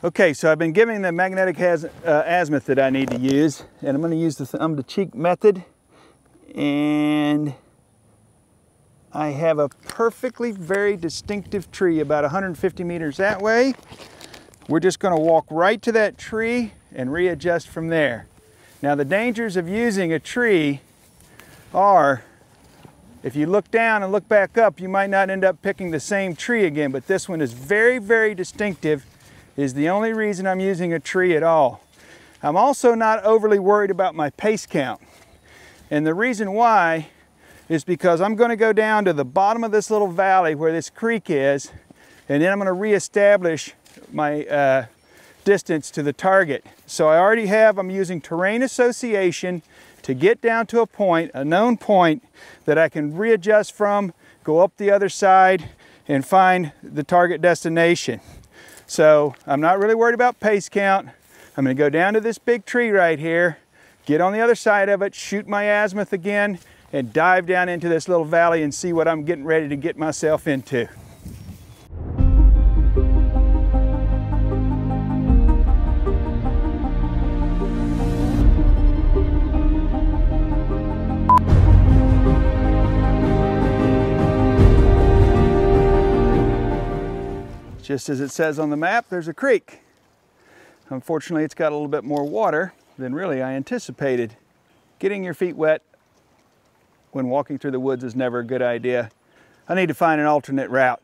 Okay, so I've been given the magnetic azimuth that I need to use, and I'm going to use the thumb to cheek method, and I have a perfectly very distinctive tree about 150 meters that way. We're just going to walk right to that tree and readjust from there. Now the dangers of using a tree are, if you look down and look back up, you might not end up picking the same tree again, but this one is very, very distinctive, is the only reason I'm using a tree at all. I'm also not overly worried about my pace count. And the reason why is because I'm going to go down to the bottom of this little valley where this creek is, and then I'm going to reestablish my distance to the target. So I'm using terrain association to get down to a point, a known point, that I can readjust from, go up the other side, and find the target destination. So I'm not really worried about pace count. I'm going to go down to this big tree right here, get on the other side of it, shoot my azimuth again, and dive down into this little valley and see what I'm getting ready to get myself into. Just as it says on the map, there's a creek. Unfortunately, it's got a little bit more water than really I anticipated. Getting your feet wet when walking through the woods is never a good idea. I need to find an alternate route.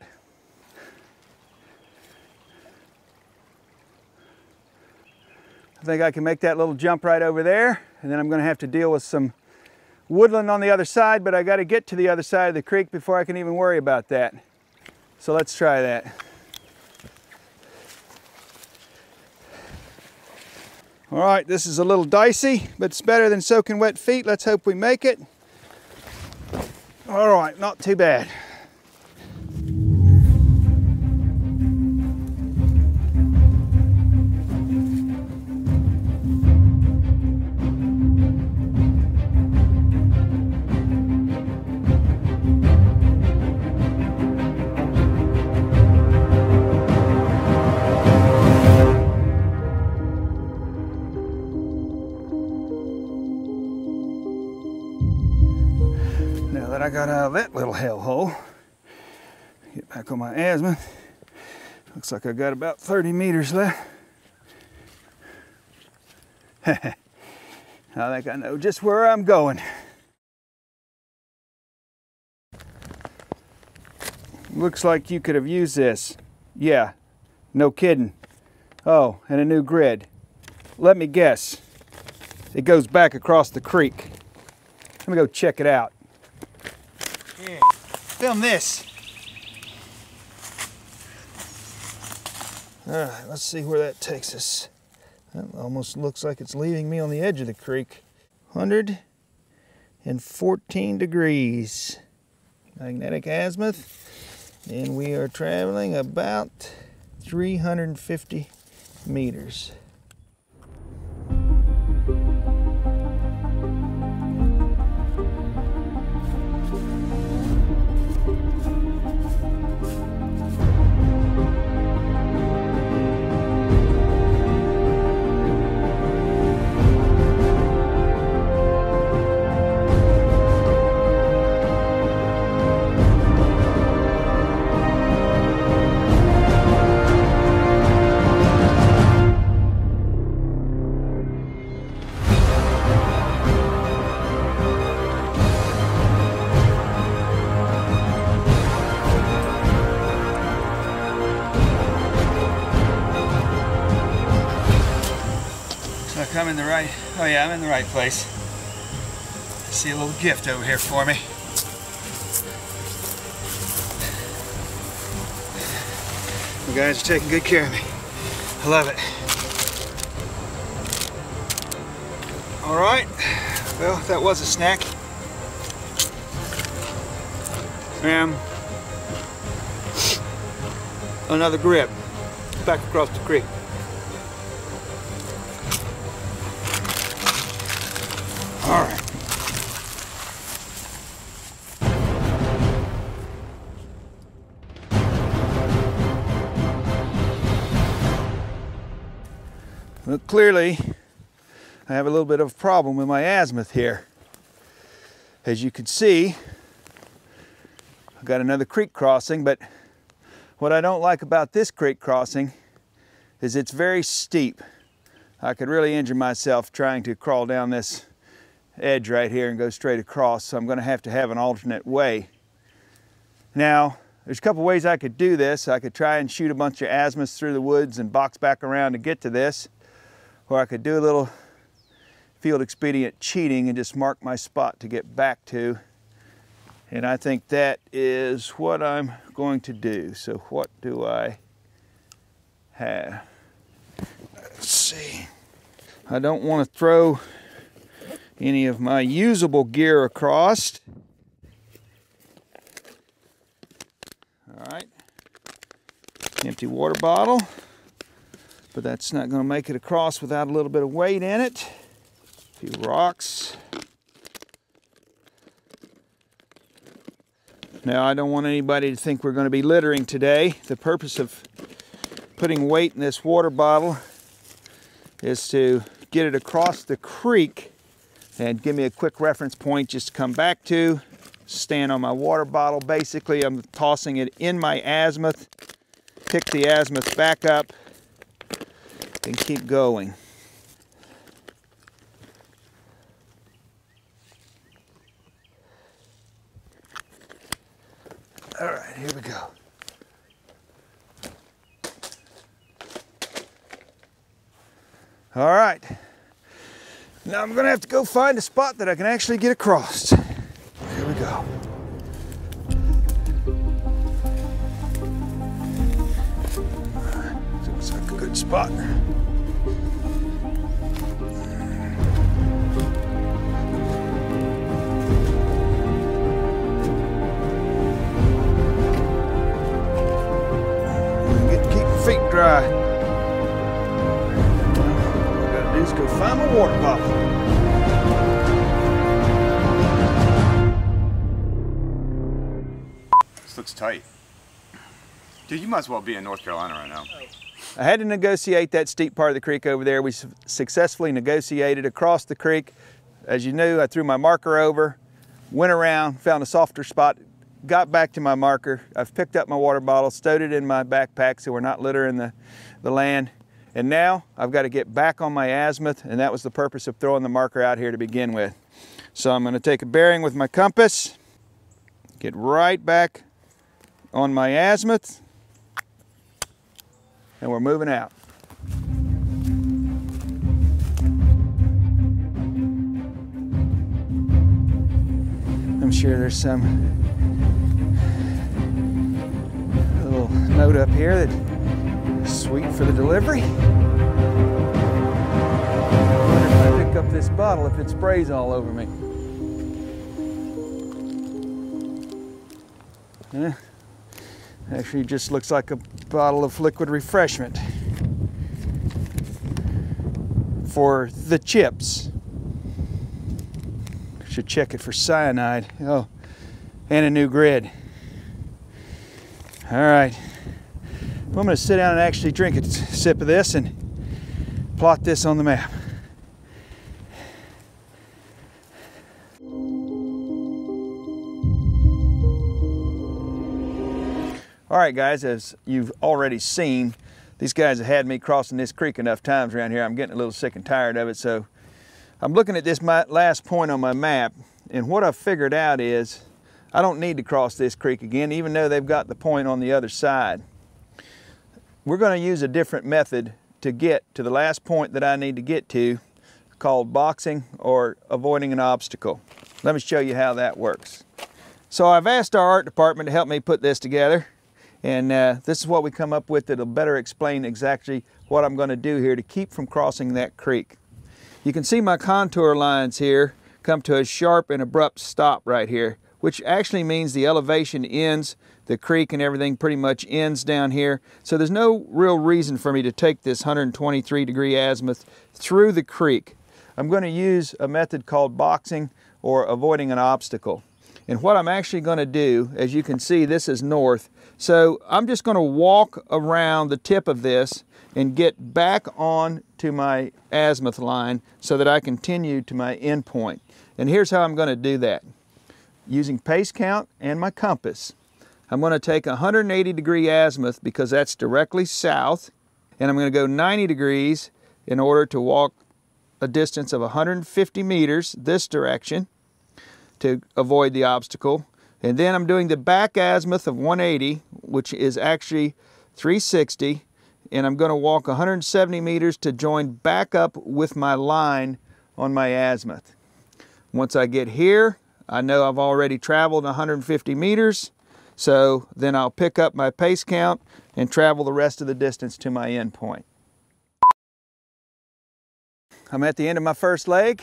I think I can make that little jump right over there, and then I'm going to have to deal with some woodland on the other side, but I got to get to the other side of the creek before I can even worry about that. So let's try that. All right, this is a little dicey, but it's better than soaking wet feet. Let's hope we make it. All right, not too bad. Now that I got out of that little hellhole, get back on my azimuth. Looks like I got about 30 meters left. I think I know just where I'm going. Looks like you could have used this. Yeah, no kidding. Oh, and a new grid. Let me guess. It goes back across the creek. Let me go check it out. Here, film this. All right, let's see where that takes us. That almost looks like it's leaving me on the edge of the creek. 114 degrees. Magnetic azimuth. And we are traveling about 350 meters. I'm in the right, oh yeah, I'm in the right place. I see a little gift over here for me. You guys are taking good care of me. I love it. All right, well, that was a snack. Another grip back across the creek. All right. Well, clearly, I have a little bit of a problem with my azimuth here. As you can see, I've got another creek crossing, but what I don't like about this creek crossing is it's very steep. I could really injure myself trying to crawl down this edge right here and go straight across, so I'm going to have an alternate way. Now, there's a couple ways I could do this. I could try and shoot a bunch of azimuths through the woods and box back around to get to this, or I could do a little field expedient cheating and just mark my spot to get back to. And I think that is what I'm going to do. So what do I have? Let's see. I don't want to throw any of my usable gear across. All right. Empty water bottle. But that's not going to make it across without a little bit of weight in it. A few rocks. Now, I don't want anybody to think we're going to be littering today. The purpose of putting weight in this water bottle is to get it across the creek and give me a quick reference point just to come back to, stand on my water bottle. Basically, I'm tossing it in my azimuth, pick the azimuth back up, and keep going. All right, here we go. All right. Now I'm going to have to go find a spot that I can actually get across. Here we go. Looks like a good spot. Keep your feet dry. All I gotta do is go find my water bottle. This looks tight. Dude, you might as well be in North Carolina right now. I had to negotiate that steep part of the creek over there. We successfully negotiated across the creek. As you knew, I threw my marker over, went around, found a softer spot, got back to my marker. I've picked up my water bottle, stowed it in my backpack so we're not littering the land. And now I've got to get back on my azimuth, and that was the purpose of throwing the marker out here to begin with. So I'm going to take a bearing with my compass, get right back on my azimuth, and we're moving out. I'm sure there's some little note up here that's sweet for the delivery. I wonder if I pick up this bottle if it sprays all over me. Yeah. Actually just looks like a bottle of liquid refreshment for the chips. Should check it for cyanide. Oh, and a new grid. All right. Well, I'm going to sit down and actually drink a sip of this and plot this on the map. All right, guys, as you've already seen, these guys have had me crossing this creek enough times around here. I'm getting a little sick and tired of it, so I'm looking at this last point on my map, and what I've figured out is I don't need to cross this creek again, even though they've got the point on the other side. We're going to use a different method to get to the last point that I need to get to, called boxing or avoiding an obstacle. Let me show you how that works. So I've asked our art department to help me put this together. And this is what we come up with that'll better explain exactly what I'm going to do here to keep from crossing that creek. You can see my contour lines here come to a sharp and abrupt stop right here, which actually means the elevation ends, the creek and everything pretty much ends down here. So there's no real reason for me to take this 123-degree azimuth through the creek. I'm going to use a method called boxing or avoiding an obstacle. And what I'm actually going to do, as you can see, this is north. So I'm just going to walk around the tip of this and get back on to my azimuth line so that I continue to my end point. And here's how I'm going to do that. Using pace count and my compass, I'm going to take 180 degree azimuth because that's directly south, and I'm going to go 90 degrees in order to walk a distance of 150 meters this direction to avoid the obstacle. And then I'm doing the back azimuth of 180, which is actually 360, and I'm going to walk 170 meters to join back up with my line on my azimuth. Once I get here, I know I've already traveled 150 meters, so then I'll pick up my pace count and travel the rest of the distance to my end point. I'm at the end of my first leg.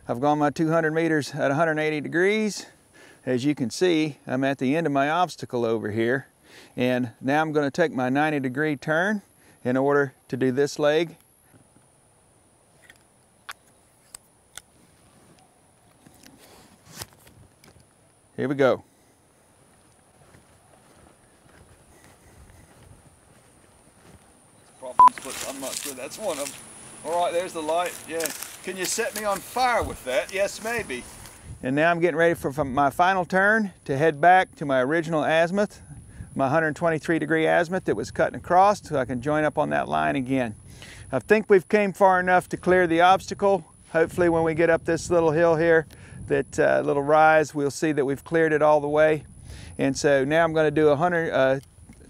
I've gone my 200 meters at 180 degrees. As you can see, I'm at the end of my obstacle over here. And now I'm going to take my 90-degree turn in order to do this leg. Here we go. Problems, but I'm not sure that's one of them. All right, there's the light. Yeah. Can you set me on fire with that? Yes, maybe. And now I'm getting ready for my final turn to head back to my original azimuth, my 123-degree azimuth that was cutting across, so I can join up on that line again. I think we've came far enough to clear the obstacle. Hopefully when we get up this little hill here, that little rise, we'll see that we've cleared it all the way. And so now I'm going to do a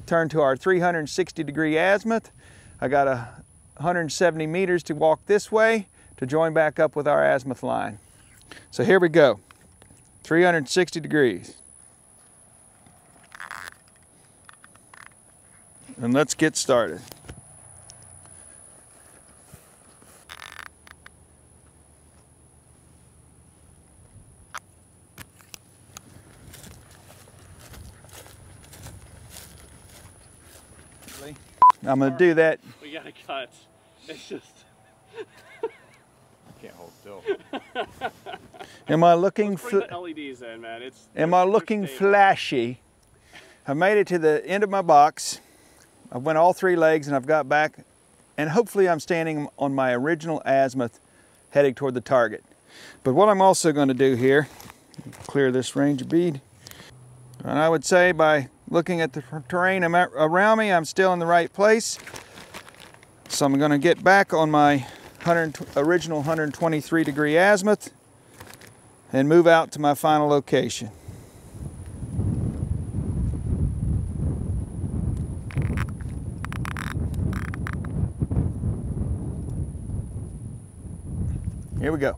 turn to our 360-degree azimuth. I got 170 meters to walk this way to join back up with our azimuth line. So here we go, 360 degrees. And let's get started. I'm going to do that. We got to cut. It's just... Can't hold still. Am I looking... Let's bring the LEDs in, man. Am I looking flashy? I made it to the end of my box. I went all 3 legs and I've got back, and hopefully I'm standing on my original azimuth heading toward the target. But what I'm also going to do here, clear this ranger bead, and I would say by looking at the terrain around me, I'm still in the right place. So I'm going to get back on my original 123-degree azimuth and move out to my final location. Here we go.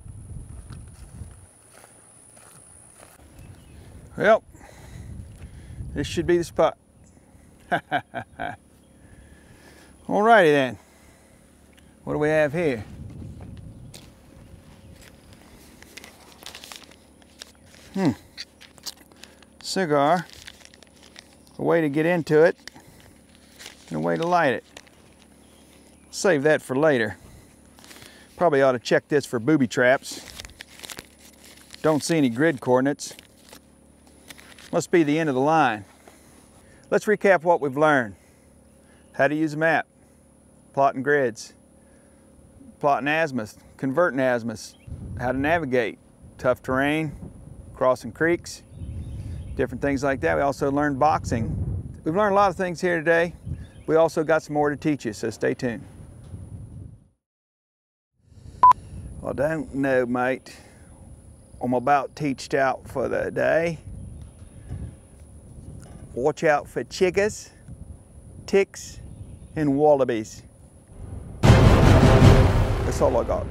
Well, this should be the spot. Alrighty then. What do we have here? Cigar. A way to get into it and a way to light it. Save that for later. Probably ought to check this for booby traps. Don't see any grid coordinates. Must be the end of the line. Let's recap what we've learned. How to use a map, plotting grids, plotting azimuths, converting azimuths, how to navigate, tough terrain, crossing creeks, different things like that. We also learned boxing. We've learned a lot of things here today. We also got some more to teach you, so stay tuned. Well, I don't know, mate. I'm about teached out for the day. Watch out for chiggers, ticks, and wallabies. That's all I got.